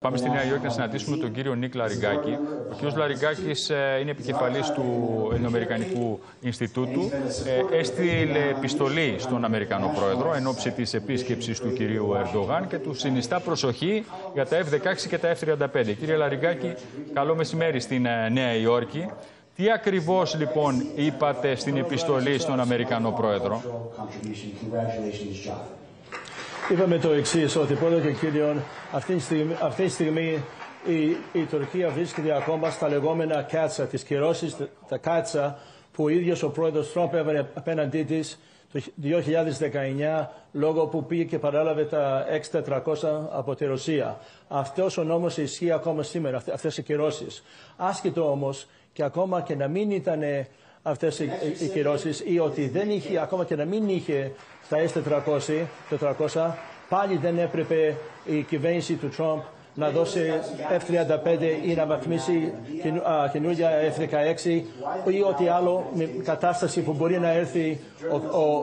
Πάμε στη Νέα Υόρκη να συναντήσουμε τον κύριο Νίκ Λαριγκάκη. Ο κύριος Λαριγκάκης είναι επικεφαλής του Ελληνοαμερικανικού Ινστιτούτου. Έστειλε επιστολή στον Αμερικανό Πρόεδρο εν ώψη της επίσκεψης του κυρίου Ερντογάν και του συνιστά προσοχή για τα F-16 και τα F-35. Κύριε Λαριγκάκη, καλό μεσημέρι στην Νέα Υόρκη. Τι ακριβώς λοιπόν είπατε στην επιστολή στον Αμερικανό Πρόεδρο? Είπαμε το εξής, ότι πρώτα και κύριον, αυτή τη στιγμή η Τουρκία βρίσκεται ακόμα στα λεγόμενα κάτσα, τις κυρώσεις, τα κάτσα που ο ίδιος ο πρόεδρος Τρόμπ έβαλε απέναντί της το 2019 λόγω που πήγε και παρέλαβε τα X-400 από τη Ρωσία. Αυτός ο νόμος ισχύει ακόμα σήμερα, αυτές οι κυρώσεις. Άσχετο όμως και ακόμα και να μην ήταν αυτές οι κυρώσεις ή ότι δεν είχε, ακόμα και να μην είχε τα S-400, πάλι δεν έπρεπε η κυβέρνηση του Τρόμπ να δώσει F-35 ή να βαθμίσει καινούργια F-16 ή ό,τι άλλο με κατάσταση που μπορεί να έρθει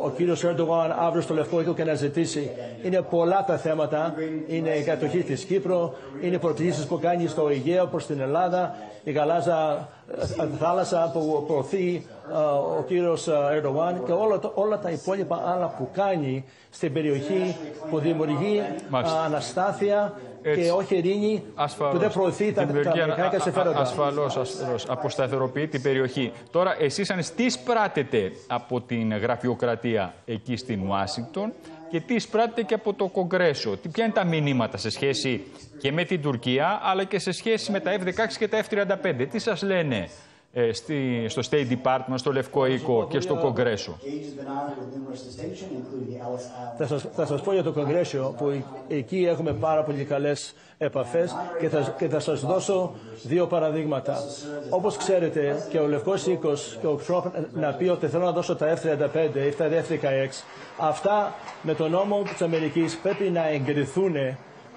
ο κύριος Ερντογάν αύριο στο Λευκό Οίκο και να ζητήσει. Είναι πολλά τα θέματα. Είναι η κατοχή της Κύπρου, είναι οι προτιμήσεις που κάνει στο Αιγαίο προς την Ελλάδα, η γαλάζια θάλασσα που προωθεί ο κύριος Ερντογάν και όλα τα υπόλοιπα άλλα που κάνει στην περιοχή που δημιουργεί αναστάθεια και όχι ειρήνη, που δεν προωθεί τα αμερικανικά συμφέροντα. Ασφαλώς, αποσταθεροποιεί την περιοχή. Τώρα, εσείς τι εισπράτετε από την γραφειοκρατία εκεί στην Ουάσιγκτον και τι εισπράτετε και από το Κογκρέσο? Ποια είναι τα μηνύματα σε σχέση και με την Τουρκία, αλλά και σε σχέση με τα F-16 και τα F-35? Τι σας λένε στο State Department, στο Λευκό Οίκο και στο Κογκρέσο? Θα σας πω για το Κογκρέσο, που εκεί έχουμε πάρα πολύ καλές επαφές και θα σας δώσω δύο παραδείγματα. Όπως ξέρετε, και ο Λευκός Οίκος και ο Τρόμπ να πει ότι θέλω να δώσω τα F-35 ή τα F-16, αυτά με τον νόμο της Αμερικής πρέπει να εγκριθούν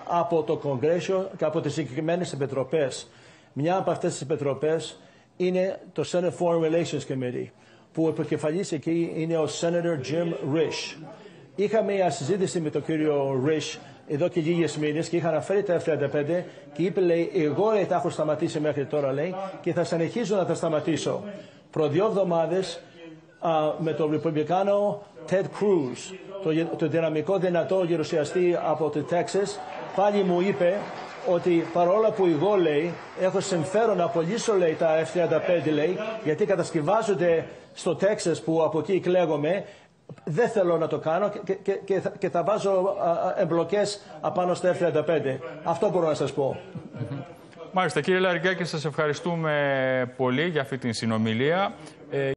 από το Κογκρέσο και από τις συγκεκριμένες επιτροπές. Μια από αυτές τις επιτροπές είναι το Senate Foreign Relations Committee, που ο επικεφαλής εκεί είναι ο Senator Jim Risch. Είχαμε μια συζήτηση με τον κύριο Risch εδώ και λίγες μήνες και είχα αναφέρει τα F-35 και είπε, λέει, εγώ τα έχω σταματήσει μέχρι τώρα, λέει, και θα συνεχίσω να τα σταματήσω. Προ 2 εβδομάδες με τον Ρεπουμπλικάνο Ted Cruz, το δυναμικό δυνατό γερουσιαστή από το Τέξας, πάλι μου είπε ότι παρόλα που εγώ, λέει, έχω συμφέρον να απολύσω, λέει, τα F-35, λέει, γιατί κατασκευάζονται στο Τέξας που από εκεί εκλέγομαι, δεν θέλω να το κάνω και θα βάζω εμπλοκές απάνω στα F-35. Αυτό μπορώ να σας πω. Μάλιστα, κύριε Λαριγκάκη, σας ευχαριστούμε πολύ για αυτή την συνομιλία.